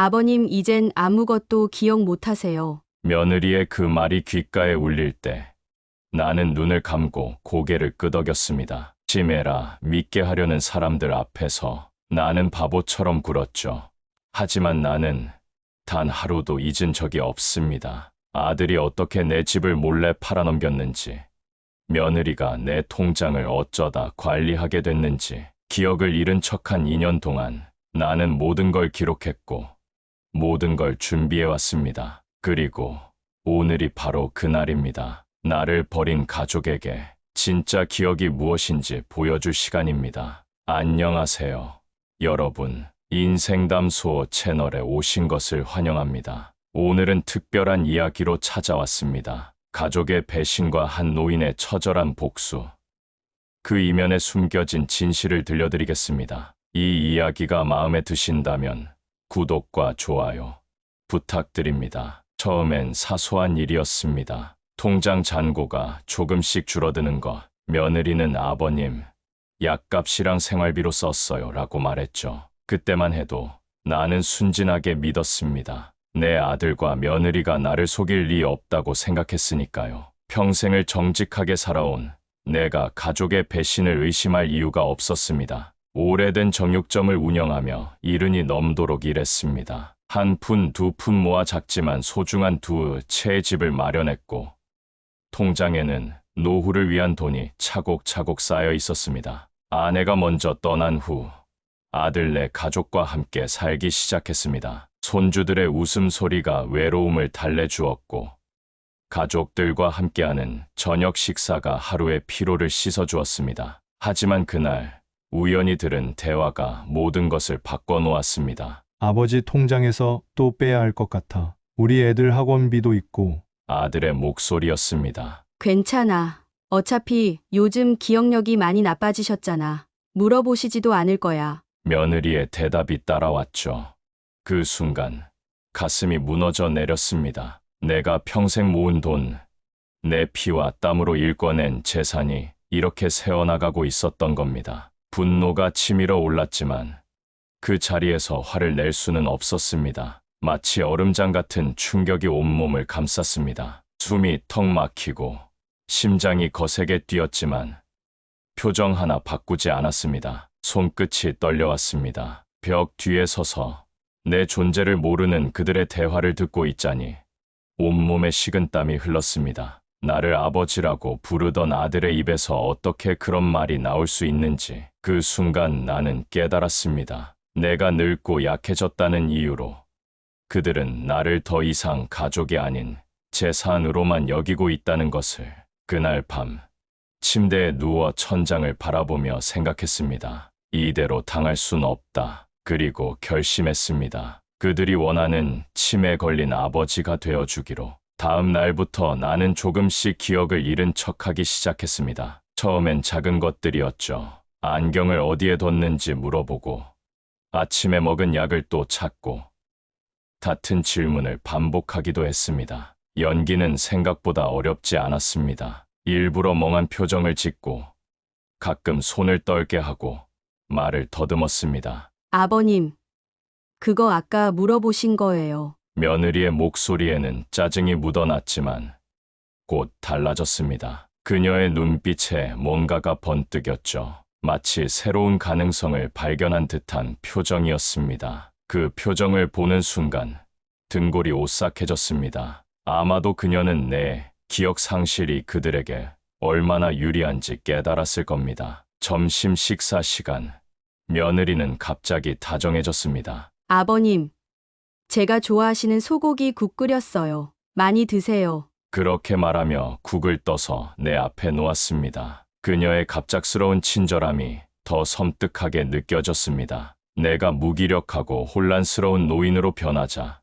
아버님, 이젠 아무것도 기억 못하세요. 며느리의 그 말이 귓가에 울릴 때 나는 눈을 감고 고개를 끄덕였습니다. 치매라 믿게 하려는 사람들 앞에서 나는 바보처럼 굴었죠. 하지만 나는 단 하루도 잊은 적이 없습니다. 아들이 어떻게 내 집을 몰래 팔아넘겼는지, 며느리가 내 통장을 어쩌다 관리하게 됐는지, 기억을 잃은 척한 2년 동안 나는 모든 걸 기록했고 모든 걸 준비해왔습니다. 그리고 오늘이 바로 그날입니다. 나를 버린 가족에게 진짜 기억이 무엇인지 보여줄 시간입니다. 안녕하세요, 여러분. 인생담소 채널에 오신 것을 환영합니다. 오늘은 특별한 이야기로 찾아왔습니다. 가족의 배신과 한 노인의 처절한 복수. 그 이면에 숨겨진 진실을 들려드리겠습니다. 이 이야기가 마음에 드신다면 구독과 좋아요 부탁드립니다. 처음엔 사소한 일이었습니다. 통장 잔고가 조금씩 줄어드는 것. 며느리는 아버님, 약값이랑 생활비로 썼어요 라고 말했죠. 그때만 해도 나는 순진하게 믿었습니다. 내 아들과 며느리가 나를 속일 리 없다고 생각했으니까요. 평생을 정직하게 살아온 내가 가족의 배신을 의심할 이유가 없었습니다. 오래된 정육점을 운영하며 이른이 넘도록 일했습니다. 한 푼, 두 푼 모아 작지만 소중한 두 채의 집을 마련했고 통장에는 노후를 위한 돈이 차곡차곡 쌓여 있었습니다. 아내가 먼저 떠난 후 아들네 가족과 함께 살기 시작했습니다. 손주들의 웃음소리가 외로움을 달래주었고 가족들과 함께하는 저녁 식사가 하루의 피로를 씻어주었습니다. 하지만 그날 우연히 들은 대화가 모든 것을 바꿔놓았습니다. 아버지 통장에서 또 빼야 할 것 같아. 우리 애들 학원비도 있고. 아들의 목소리였습니다. 괜찮아. 어차피 요즘 기억력이 많이 나빠지셨잖아. 물어보시지도 않을 거야. 며느리의 대답이 따라왔죠. 그 순간 가슴이 무너져 내렸습니다. 내가 평생 모은 돈, 내 피와 땀으로 일궈낸 재산이 이렇게 새어나가고 있었던 겁니다. 분노가 치밀어 올랐지만 그 자리에서 화를 낼 수는 없었습니다. 마치 얼음장 같은 충격이 온몸을 감쌌습니다. 숨이 턱 막히고 심장이 거세게 뛰었지만 표정 하나 바꾸지 않았습니다. 손끝이 떨려왔습니다. 벽 뒤에 서서 내 존재를 모르는 그들의 대화를 듣고 있자니 온몸에 식은땀이 흘렀습니다. 나를 아버지라고 부르던 아들의 입에서 어떻게 그런 말이 나올 수 있는지 그 순간 나는 깨달았습니다. 내가 늙고 약해졌다는 이유로 그들은 나를 더 이상 가족이 아닌 재산으로만 여기고 있다는 것을. 그날 밤 침대에 누워 천장을 바라보며 생각했습니다. 이대로 당할 순 없다. 그리고 결심했습니다. 그들이 원하는 치매에 걸린 아버지가 되어주기로. 다음 날부터 나는 조금씩 기억을 잃은 척하기 시작했습니다. 처음엔 작은 것들이었죠. 안경을 어디에 뒀는지 물어보고 아침에 먹은 약을 또 찾고 같은 질문을 반복하기도 했습니다. 연기는 생각보다 어렵지 않았습니다. 일부러 멍한 표정을 짓고 가끔 손을 떨게 하고 말을 더듬었습니다. 아버님, 그거 아까 물어보신 거예요. 며느리의 목소리에는 짜증이 묻어났지만 곧 달라졌습니다. 그녀의 눈빛에 뭔가가 번뜩였죠. 마치 새로운 가능성을 발견한 듯한 표정이었습니다. 그 표정을 보는 순간 등골이 오싹해졌습니다. 아마도 그녀는 내 기억 상실이 그들에게 얼마나 유리한지 깨달았을 겁니다. 점심 식사 시간, 며느리는 갑자기 다정해졌습니다. 아버님, 제가 좋아하시는 소고기 국 끓였어요. 많이 드세요. 그렇게 말하며 국을 떠서 내 앞에 놓았습니다. 그녀의 갑작스러운 친절함이 더 섬뜩하게 느껴졌습니다. 내가 무기력하고 혼란스러운 노인으로 변하자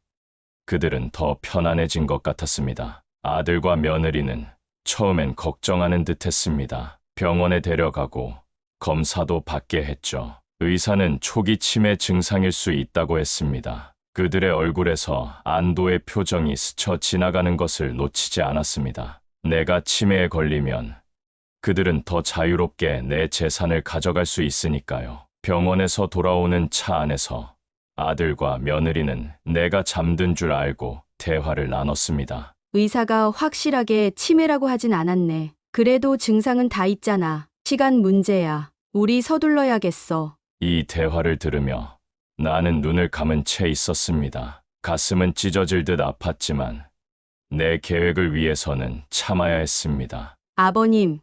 그들은 더 편안해진 것 같았습니다. 아들과 며느리는 처음엔 걱정하는 듯 했습니다. 병원에 데려가고 검사도 받게 했죠. 의사는 초기 치매 증상일 수 있다고 했습니다. 그들의 얼굴에서 안도의 표정이 스쳐 지나가는 것을 놓치지 않았습니다. 내가 치매에 걸리면 그들은 더 자유롭게 내 재산을 가져갈 수 있으니까요. 병원에서 돌아오는 차 안에서 아들과 며느리는 내가 잠든 줄 알고 대화를 나눴습니다. 의사가 확실하게 치매라고 하진 않았네. 그래도 증상은 다 있잖아. 시간 문제야. 우리 서둘러야겠어. 이 대화를 들으며 나는 눈을 감은 채 있었습니다. 가슴은 찢어질 듯 아팠지만 내 계획을 위해서는 참아야 했습니다. 아버님,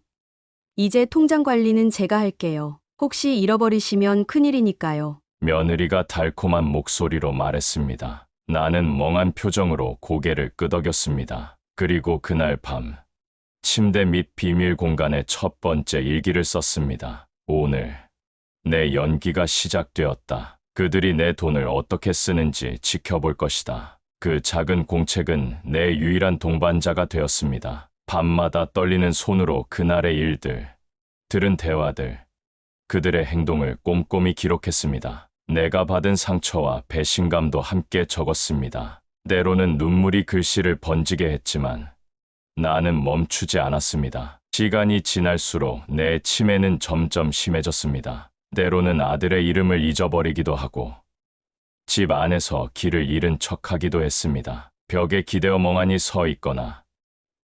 이제 통장 관리는 제가 할게요. 혹시 잃어버리시면 큰일이니까요. 며느리가 달콤한 목소리로 말했습니다. 나는 멍한 표정으로 고개를 끄덕였습니다. 그리고 그날 밤 침대 밑 비밀 공간에 첫 번째 일기를 썼습니다. 오늘 내 연기가 시작되었다. 그들이 내 돈을 어떻게 쓰는지 지켜볼 것이다. 그 작은 공책은 내 유일한 동반자가 되었습니다. 밤마다 떨리는 손으로 그날의 일들, 들은 대화들, 그들의 행동을 꼼꼼히 기록했습니다. 내가 받은 상처와 배신감도 함께 적었습니다. 때로는 눈물이 글씨를 번지게 했지만 나는 멈추지 않았습니다. 시간이 지날수록 내 치매는 점점 심해졌습니다. 때로는 아들의 이름을 잊어버리기도 하고 집 안에서 길을 잃은 척하기도 했습니다. 벽에 기대어 멍하니 서 있거나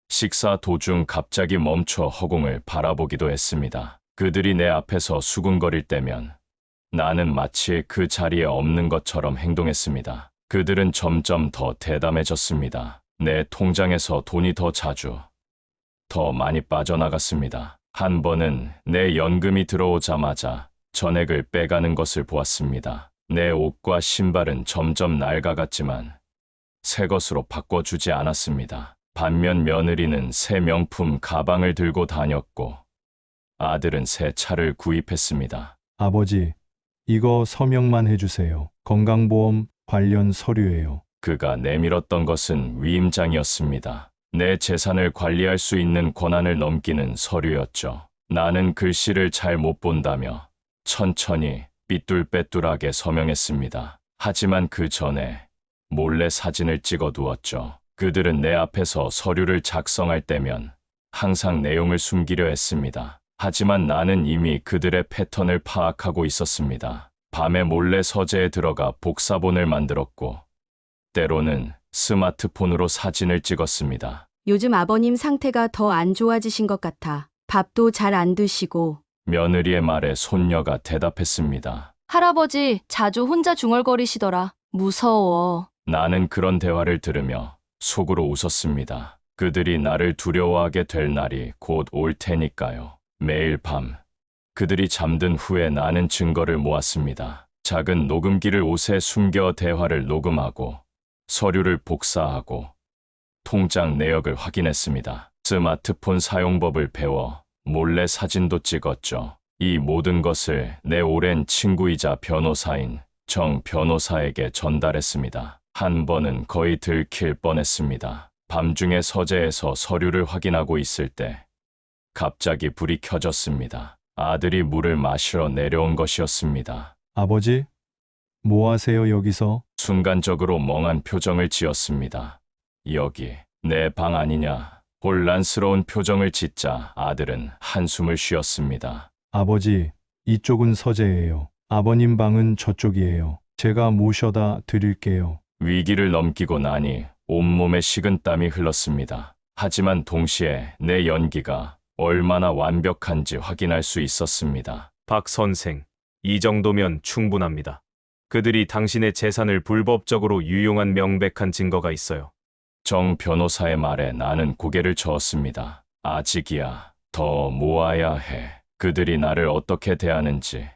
식사 도중 갑자기 멈춰 허공을 바라보기도 했습니다. 그들이 내 앞에서 수군거릴 때면 나는 마치 그 자리에 없는 것처럼 행동했습니다. 그들은 점점 더 대담해졌습니다. 내 통장에서 돈이 더 자주, 더 많이 빠져나갔습니다. 한 번은 내 연금이 들어오자마자 전액을 빼가는 것을 보았습니다. 내 옷과 신발은 점점 낡아갔지만 새 것으로 바꿔주지 않았습니다. 반면 며느리는 새 명품 가방을 들고 다녔고 아들은 새 차를 구입했습니다. 아버지, 이거 서명만 해주세요. 건강보험 관련 서류예요. 그가 내밀었던 것은 위임장이었습니다. 내 재산을 관리할 수 있는 권한을 넘기는 서류였죠. 나는 글씨를 잘 못 본다며 천천히 삐뚤빼뚤하게 서명했습니다. 하지만 그 전에 몰래 사진을 찍어 두었죠. 그들은 내 앞에서 서류를 작성할 때면 항상 내용을 숨기려 했습니다. 하지만 나는 이미 그들의 패턴을 파악하고 있었습니다. 밤에 몰래 서재에 들어가 복사본을 만들었고 때로는 스마트폰으로 사진을 찍었습니다. 요즘 아버님 상태가 더 안 좋아지신 것 같아. 밥도 잘 안 드시고. 며느리의 말에 손녀가 대답했습니다. 할아버지 자주 혼자 중얼거리시더라. 무서워. 나는 그런 대화를 들으며 속으로 웃었습니다. 그들이 나를 두려워하게 될 날이 곧 올 테니까요. 매일 밤 그들이 잠든 후에 나는 증거를 모았습니다. 작은 녹음기를 옷에 숨겨 대화를 녹음하고 서류를 복사하고 통장 내역을 확인했습니다. 스마트폰 사용법을 배워 몰래 사진도 찍었죠. 이 모든 것을 내 오랜 친구이자 변호사인 정 변호사에게 전달했습니다. 한 번은 거의 들킬 뻔했습니다. 밤중에 서재에서 서류를 확인하고 있을 때 갑자기 불이 켜졌습니다. 아들이 물을 마시러 내려온 것이었습니다. 아버지, 뭐 하세요 여기서? 순간적으로 멍한 표정을 지었습니다. 여기 내 방 아니냐? 혼란스러운 표정을 짓자 아들은 한숨을 쉬었습니다. 아버지, 이쪽은 서재예요. 아버님 방은 저쪽이에요. 제가 모셔다 드릴게요. 위기를 넘기고 나니 온몸에 식은땀이 흘렀습니다. 하지만 동시에 내 연기가 얼마나 완벽한지 확인할 수 있었습니다. 박 선생, 이 정도면 충분합니다. 그들이 당신의 재산을 불법적으로 유용한 명백한 증거가 있어요. 정 변호사의 말에 나는 고개를 저었습니다. 아직이야. 더 모아야 해. 그들이 나를 어떻게 대하는지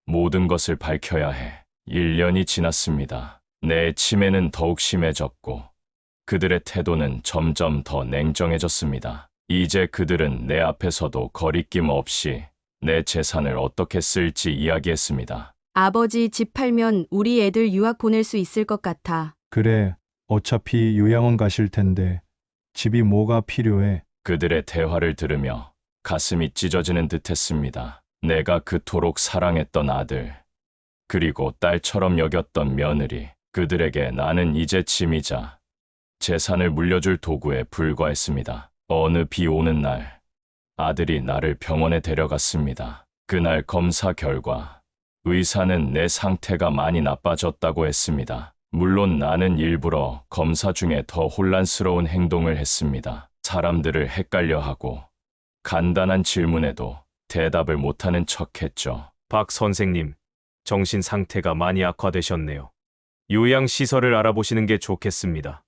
모든 것을 밝혀야 해. 1년이 지났습니다. 내 치매는 더욱 심해졌고 그들의 태도는 점점 더 냉정해졌습니다. 이제 그들은 내 앞에서도 거리낌 없이 내 재산을 어떻게 쓸지 이야기했습니다. 아버지 집 팔면 우리 애들 유학 보낼 수 있을 것 같아. 그래, 어차피 요양원 가실 텐데 집이 뭐가 필요해? 그들의 대화를 들으며 가슴이 찢어지는 듯했습니다. 내가 그토록 사랑했던 아들, 그리고 딸처럼 여겼던 며느리, 그들에게 나는 이제 짐이자 재산을 물려줄 도구에 불과했습니다. 어느 비 오는 날, 아들이 나를 병원에 데려갔습니다. 그날 검사 결과 의사는 내 상태가 많이 나빠졌다고 했습니다. 물론 나는 일부러 검사 중에 더 혼란스러운 행동을 했습니다. 사람들을 헷갈려하고 간단한 질문에도 대답을 못하는 척했죠. 박 선생님, 정신 상태가 많이 악화되셨네요. 요양시설을 알아보시는 게 좋겠습니다.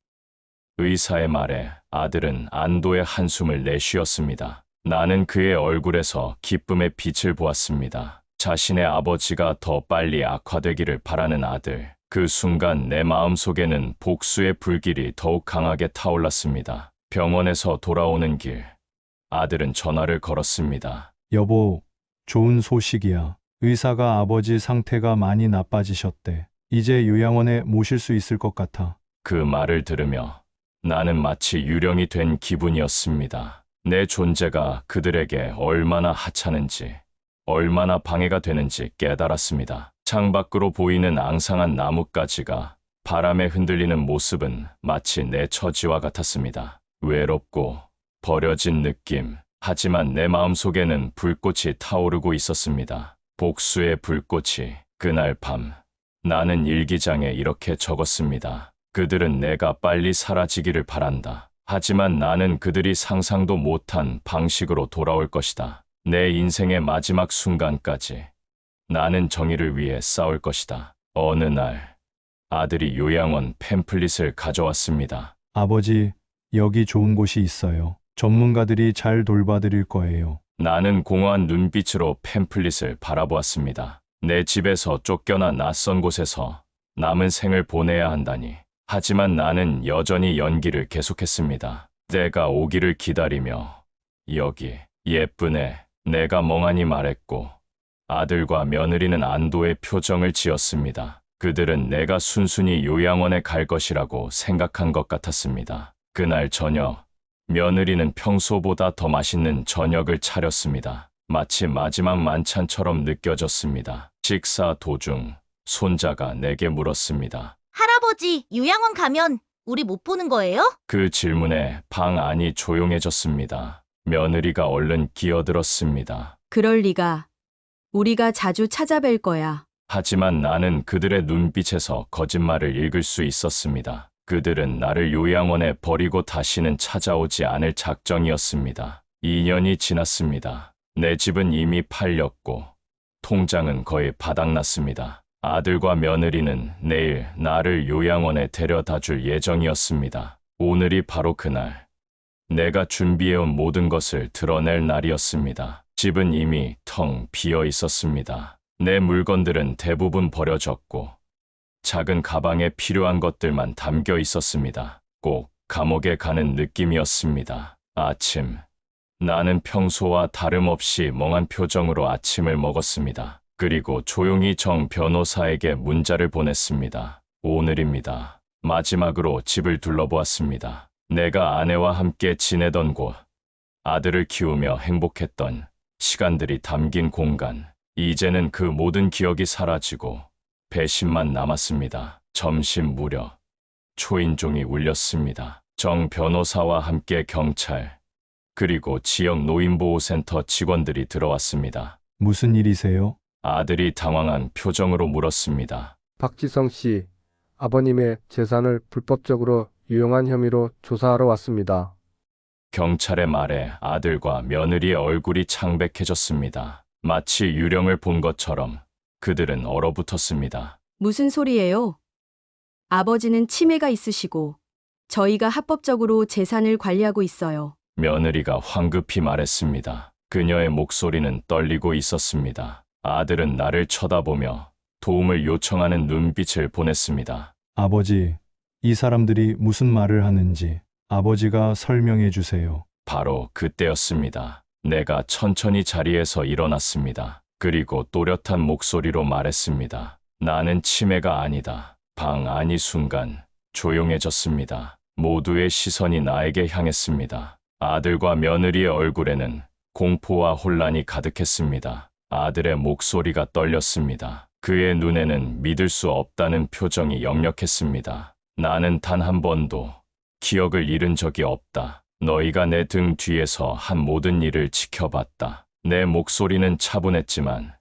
의사의 말에 아들은 안도의 한숨을 내쉬었습니다. 나는 그의 얼굴에서 기쁨의 빛을 보았습니다. 자신의 아버지가 더 빨리 악화되기를 바라는 아들. 그 순간 내 마음속에는 복수의 불길이 더욱 강하게 타올랐습니다. 병원에서 돌아오는 길, 아들은 전화를 걸었습니다. 여보, 좋은 소식이야. 의사가 아버지 상태가 많이 나빠지셨대. 이제 요양원에 모실 수 있을 것 같아. 그 말을 들으며 나는 마치 유령이 된 기분이었습니다. 내 존재가 그들에게 얼마나 하찮은지, 얼마나 방해가 되는지 깨달았습니다. 창밖으로 보이는 앙상한 나뭇가지가 바람에 흔들리는 모습은 마치 내 처지와 같았습니다. 외롭고 버려진 느낌. 하지만 내 마음속에는 불꽃이 타오르고 있었습니다. 복수의 불꽃이. 그날 밤 나는 일기장에 이렇게 적었습니다. 그들은 내가 빨리 사라지기를 바란다. 하지만 나는 그들이 상상도 못한 방식으로 돌아올 것이다. 내 인생의 마지막 순간까지 나는 정의를 위해 싸울 것이다. 어느 날 아들이 요양원 팸플릿을 가져왔습니다. 아버지, 여기 좋은 곳이 있어요. 전문가들이 잘 돌봐드릴 거예요. 나는 공허한 눈빛으로 팸플릿을 바라보았습니다. 내 집에서 쫓겨나 낯선 곳에서 남은 생을 보내야 한다니. 하지만 나는 여전히 연기를 계속했습니다. 때가 오기를 기다리며 여기 예쁜 애, 내가 멍하니 말했고 아들과 며느리는 안도의 표정을 지었습니다. 그들은 내가 순순히 요양원에 갈 것이라고 생각한 것 같았습니다. 그날 저녁, 며느리는 평소보다 더 맛있는 저녁을 차렸습니다. 마치 마지막 만찬처럼 느껴졌습니다. 식사 도중 손자가 내게 물었습니다. 할아버지, 요양원 가면 우리 못 보는 거예요? 그 질문에 방 안이 조용해졌습니다. 며느리가 얼른 끼어들었습니다. 그럴 리가. 우리가 자주 찾아뵐 거야. 하지만 나는 그들의 눈빛에서 거짓말을 읽을 수 있었습니다. 그들은 나를 요양원에 버리고 다시는 찾아오지 않을 작정이었습니다. 2년이 지났습니다. 내 집은 이미 팔렸고 통장은 거의 바닥났습니다. 아들과 며느리는 내일 나를 요양원에 데려다 줄 예정이었습니다. 오늘이 바로 그날. 내가 준비해온 모든 것을 드러낼 날이었습니다. 집은 이미 텅 비어 있었습니다. 내 물건들은 대부분 버려졌고 작은 가방에 필요한 것들만 담겨 있었습니다. 꼭 감옥에 가는 느낌이었습니다. 아침. 나는 평소와 다름없이 멍한 표정으로 아침을 먹었습니다. 그리고 조용히 정 변호사에게 문자를 보냈습니다. 오늘입니다. 마지막으로 집을 둘러보았습니다. 내가 아내와 함께 지내던 곳, 아들을 키우며 행복했던 시간들이 담긴 공간. 이제는 그 모든 기억이 사라지고 배신만 남았습니다. 점심 무렵 초인종이 울렸습니다. 정 변호사와 함께 경찰, 그리고 지역 노인보호센터 직원들이 들어왔습니다. 무슨 일이세요? 아들이 당황한 표정으로 물었습니다. 박지성 씨, 아버님의 재산을 불법적으로 유용한 혐의로 조사하러 왔습니다. 경찰의 말에 아들과 며느리의 얼굴이 창백해졌습니다. 마치 유령을 본 것처럼 그들은 얼어붙었습니다. 무슨 소리예요? 아버지는 치매가 있으시고 저희가 합법적으로 재산을 관리하고 있어요. 며느리가 황급히 말했습니다. 그녀의 목소리는 떨리고 있었습니다. 아들은 나를 쳐다보며 도움을 요청하는 눈빛을 보냈습니다. 아버지, 이 사람들이 무슨 말을 하는지 아버지가 설명해 주세요. 바로 그때였습니다. 내가 천천히 자리에서 일어났습니다. 그리고 또렷한 목소리로 말했습니다. 나는 치매가 아니다. 방 안이 순간 조용해졌습니다. 모두의 시선이 나에게 향했습니다. 아들과 며느리의 얼굴에는 공포와 혼란이 가득했습니다. 아들의 목소리가 떨렸습니다. 그의 눈에는 믿을 수 없다는 표정이 역력했습니다. 나는 단 한 번도 기억을 잃은 적이 없다. 너희가 내 등 뒤에서 한 모든 일을 지켜봤다. 내 목소리는 차분했지만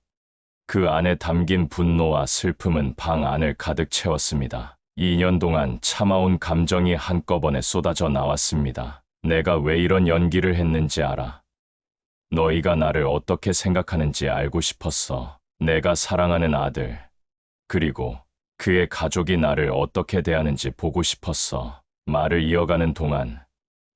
그 안에 담긴 분노와 슬픔은 방 안을 가득 채웠습니다. 2년 동안 참아온 감정이 한꺼번에 쏟아져 나왔습니다. 내가 왜 이런 연기를 했는지 알아. 너희가 나를 어떻게 생각하는지 알고 싶었어. 내가 사랑하는 아들, 그리고 그의 가족이 나를 어떻게 대하는지 보고 싶었어. 말을 이어가는 동안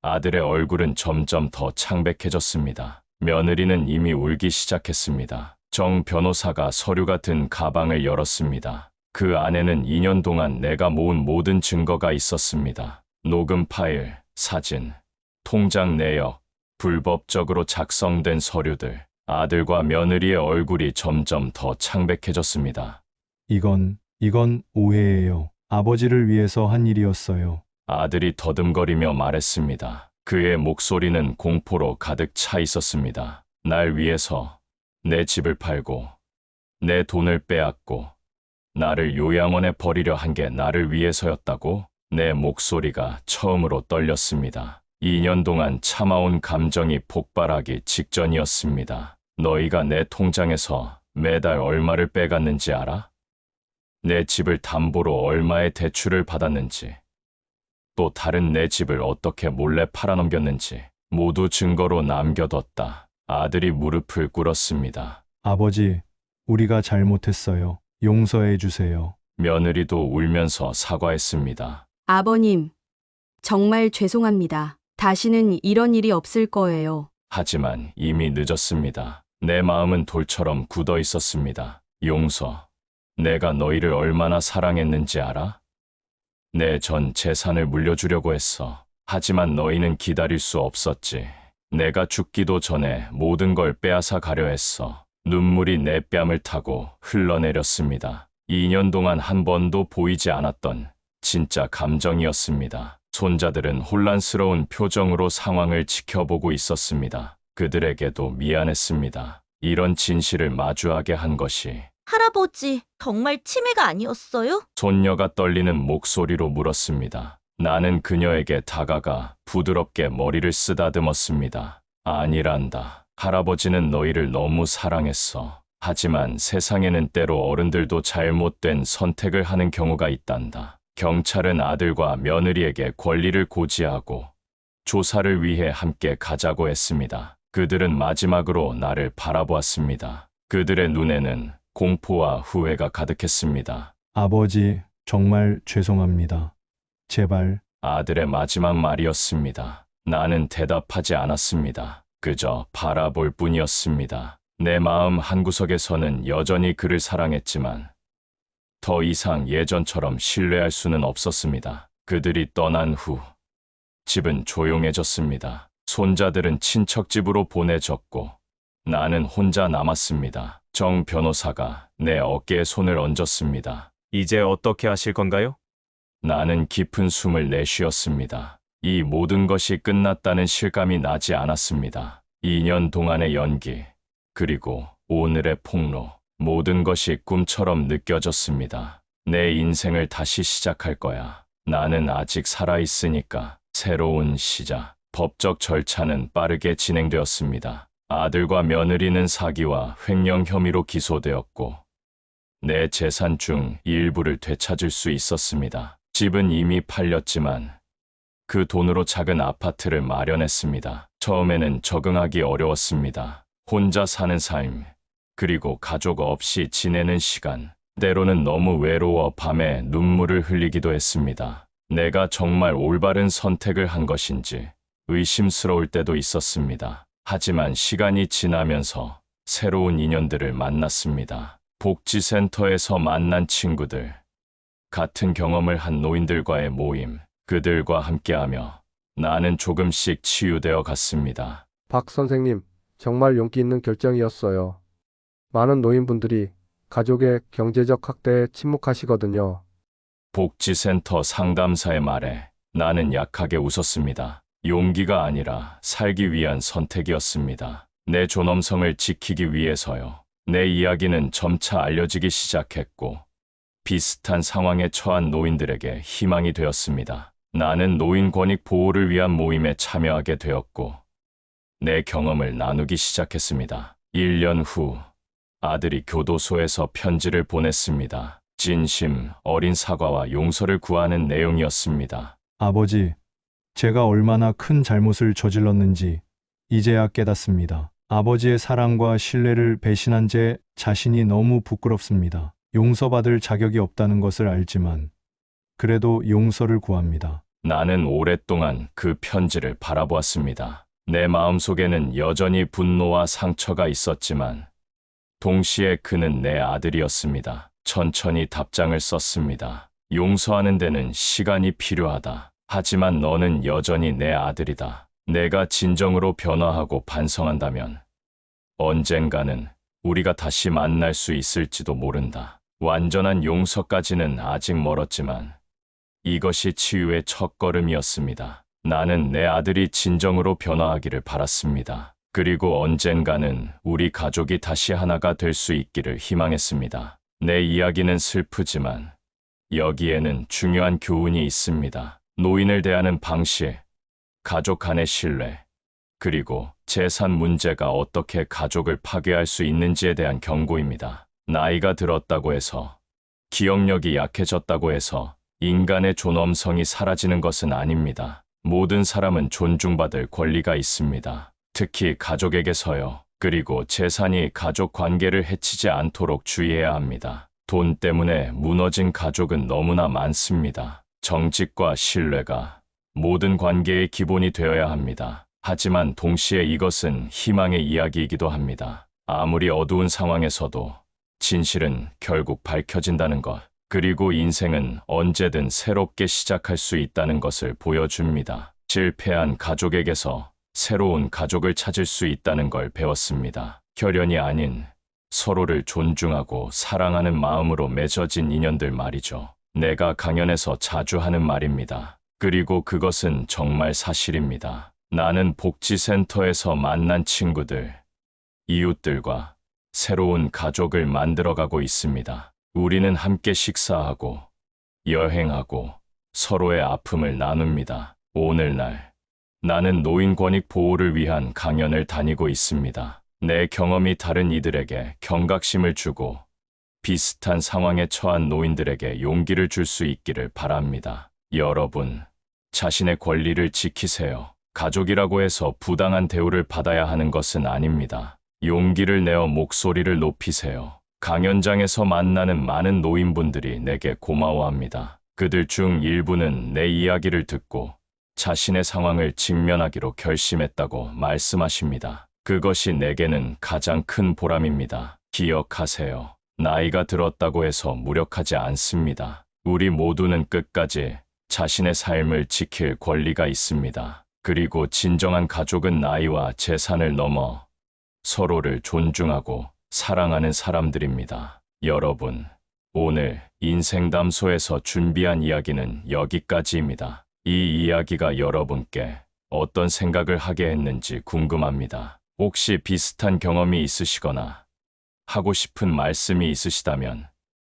아들의 얼굴은 점점 더 창백해졌습니다. 며느리는 이미 울기 시작했습니다. 정 변호사가 서류 같은 가방을 열었습니다. 그 안에는 2년 동안 내가 모은 모든 증거가 있었습니다. 녹음 파일, 사진, 통장 내역, 불법적으로 작성된 서류들. 아들과 며느리의 얼굴이 점점 더 창백해졌습니다. 이건 오해예요. 아버지를 위해서 한 일이었어요. 아들이 더듬거리며 말했습니다. 그의 목소리는 공포로 가득 차 있었습니다. 날 위해서 내 집을 팔고 내 돈을 빼앗고 나를 요양원에 버리려 한 게 나를 위해서였다고? 내 목소리가 처음으로 떨렸습니다. 2년 동안 참아온 감정이 폭발하기 직전이었습니다. 너희가 내 통장에서 매달 얼마를 빼갔는지 알아? 내 집을 담보로 얼마의 대출을 받았는지, 또 다른 내 집을 어떻게 몰래 팔아넘겼는지 모두 증거로 남겨뒀다. 아들이 무릎을 꿇었습니다. 아버지, 우리가 잘못했어요. 용서해 주세요. 며느리도 울면서 사과했습니다. 아버님, 정말 죄송합니다. 다시는 이런 일이 없을 거예요. 하지만 이미 늦었습니다. 내 마음은 돌처럼 굳어 있었습니다. 용서. 내가 너희를 얼마나 사랑했는지 알아? 내 전 재산을 물려주려고 했어. 하지만 너희는 기다릴 수 없었지. 내가 죽기도 전에 모든 걸 빼앗아 가려 했어. 눈물이 내 뺨을 타고 흘러내렸습니다. 2년 동안 한 번도 보이지 않았던 진짜 감정이었습니다. 손자들은 혼란스러운 표정으로 상황을 지켜보고 있었습니다. 그들에게도 미안했습니다. 이런 진실을 마주하게 한 것이. 할아버지, 정말 치매가 아니었어요? 손녀가 떨리는 목소리로 물었습니다. 나는 그녀에게 다가가 부드럽게 머리를 쓰다듬었습니다. 아니란다. 할아버지는 너희를 너무 사랑했어. 하지만 세상에는 때로 어른들도 잘못된 선택을 하는 경우가 있단다. 경찰은 아들과 며느리에게 권리를 고지하고 조사를 위해 함께 가자고 했습니다. 그들은 마지막으로 나를 바라보았습니다. 그들의 눈에는 공포와 후회가 가득했습니다. 아버지, 정말 죄송합니다. 제발, 아들의 마지막 말이었습니다. 나는 대답하지 않았습니다. 그저 바라볼 뿐이었습니다. 내 마음 한구석에서는 여전히 그를 사랑했지만 더 이상 예전처럼 신뢰할 수는 없었습니다. 그들이 떠난 후 집은 조용해졌습니다. 손자들은 친척 집으로 보내졌고 나는 혼자 남았습니다. 정 변호사가 내 어깨에 손을 얹었습니다. 이제 어떻게 하실 건가요? 나는 깊은 숨을 내쉬었습니다. 이 모든 것이 끝났다는 실감이 나지 않았습니다. 2년 동안의 연기, 그리고 오늘의 폭로, 모든 것이 꿈처럼 느껴졌습니다. 내 인생을 다시 시작할 거야. 나는 아직 살아있으니까. 새로운 시작. 법적 절차는 빠르게 진행되었습니다. 아들과 며느리는 사기와 횡령 혐의로 기소되었고 내 재산 중 일부를 되찾을 수 있었습니다. 집은 이미 팔렸지만 그 돈으로 작은 아파트를 마련했습니다. 처음에는 적응하기 어려웠습니다. 혼자 사는 삶, 그리고 가족 없이 지내는 시간. 때로는 너무 외로워 밤에 눈물을 흘리기도 했습니다. 내가 정말 올바른 선택을 한 것인지 의심스러울 때도 있었습니다. 하지만 시간이 지나면서 새로운 인연들을 만났습니다. 복지센터에서 만난 친구들, 같은 경험을 한 노인들과의 모임, 그들과 함께하며 나는 조금씩 치유되어 갔습니다. 박 선생님, 정말 용기 있는 결정이었어요. 많은 노인분들이 가족의 경제적 학대에 침묵하시거든요. 복지센터 상담사의 말에 나는 약하게 웃었습니다. 용기가 아니라 살기 위한 선택이었습니다. 내 존엄성을 지키기 위해서요. 내 이야기는 점차 알려지기 시작했고 비슷한 상황에 처한 노인들에게 희망이 되었습니다. 나는 노인 권익 보호를 위한 모임에 참여하게 되었고 내 경험을 나누기 시작했습니다. 1년 후 아들이 교도소에서 편지를 보냈습니다. 진심 어린 사과와 용서를 구하는 내용이었습니다. 아버지, 제가 얼마나 큰 잘못을 저질렀는지 이제야 깨닫습니다. 아버지의 사랑과 신뢰를 배신한 제 자신이 너무 부끄럽습니다. 용서받을 자격이 없다는 것을 알지만 그래도 용서를 구합니다. 나는 오랫동안 그 편지를 바라보았습니다. 내 마음속에는 여전히 분노와 상처가 있었지만 동시에 그는 내 아들이었습니다. 천천히 답장을 썼습니다. 용서하는 데는 시간이 필요하다. 하지만 너는 여전히 내 아들이다. 내가 진정으로 변화하고 반성한다면 언젠가는 우리가 다시 만날 수 있을지도 모른다. 완전한 용서까지는 아직 멀었지만 이것이 치유의 첫걸음이었습니다. 나는 내 아들이 진정으로 변화하기를 바랐습니다. 그리고 언젠가는 우리 가족이 다시 하나가 될 수 있기를 희망했습니다. 내 이야기는 슬프지만 여기에는 중요한 교훈이 있습니다. 노인을 대하는 방식, 가족 간의 신뢰, 그리고 재산 문제가 어떻게 가족을 파괴할 수 있는지에 대한 경고입니다. 나이가 들었다고 해서, 기억력이 약해졌다고 해서 인간의 존엄성이 사라지는 것은 아닙니다. 모든 사람은 존중받을 권리가 있습니다. 특히 가족에게서요. 그리고 재산이 가족 관계를 해치지 않도록 주의해야 합니다. 돈 때문에 무너진 가족은 너무나 많습니다. 정직과 신뢰가 모든 관계의 기본이 되어야 합니다. 하지만 동시에 이것은 희망의 이야기이기도 합니다. 아무리 어두운 상황에서도 진실은 결국 밝혀진다는 것. 그리고 인생은 언제든 새롭게 시작할 수 있다는 것을 보여줍니다. 실패한 가족에게서 새로운 가족을 찾을 수 있다는 걸 배웠습니다. 혈연이 아닌 서로를 존중하고 사랑하는 마음으로 맺어진 인연들 말이죠. 내가 강연에서 자주 하는 말입니다. 그리고 그것은 정말 사실입니다. 나는 복지센터에서 만난 친구들, 이웃들과 새로운 가족을 만들어가고 있습니다. 우리는 함께 식사하고 여행하고 서로의 아픔을 나눕니다. 오늘날 나는 노인 권익 보호를 위한 강연을 다니고 있습니다. 내 경험이 다른 이들에게 경각심을 주고 비슷한 상황에 처한 노인들에게 용기를 줄 수 있기를 바랍니다. 여러분, 자신의 권리를 지키세요. 가족이라고 해서 부당한 대우를 받아야 하는 것은 아닙니다. 용기를 내어 목소리를 높이세요. 강연장에서 만나는 많은 노인분들이 내게 고마워합니다. 그들 중 일부는 내 이야기를 듣고 자신의 상황을 직면하기로 결심했다고 말씀하십니다. 그것이 내게는 가장 큰 보람입니다. 기억하세요. 나이가 들었다고 해서 무력하지 않습니다. 우리 모두는 끝까지 자신의 삶을 지킬 권리가 있습니다. 그리고 진정한 가족은 나이와 재산을 넘어 서로를 존중하고 사랑하는 사람들입니다. 여러분, 오늘 인생담소에서 준비한 이야기는 여기까지입니다. 이 이야기가 여러분께 어떤 생각을 하게 했는지 궁금합니다. 혹시 비슷한 경험이 있으시거나 하고 싶은 말씀이 있으시다면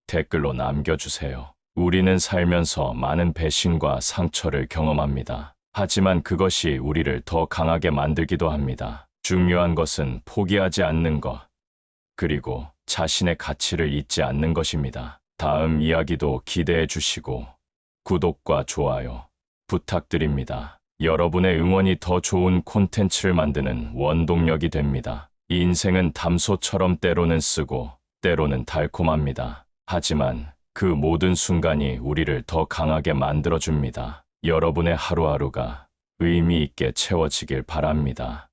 댓글로 남겨주세요. 우리는 살면서 많은 배신과 상처를 경험합니다. 하지만 그것이 우리를 더 강하게 만들기도 합니다. 중요한 것은 포기하지 않는 것, 그리고 자신의 가치를 잊지 않는 것입니다. 다음 이야기도 기대해 주시고 구독과 좋아요 부탁드립니다. 여러분의 응원이 더 좋은 콘텐츠를 만드는 원동력이 됩니다. 인생은 담소처럼 때로는 쓰고 때로는 달콤합니다. 하지만 그 모든 순간이 우리를 더 강하게 만들어줍니다. 여러분의 하루하루가 의미 있게 채워지길 바랍니다.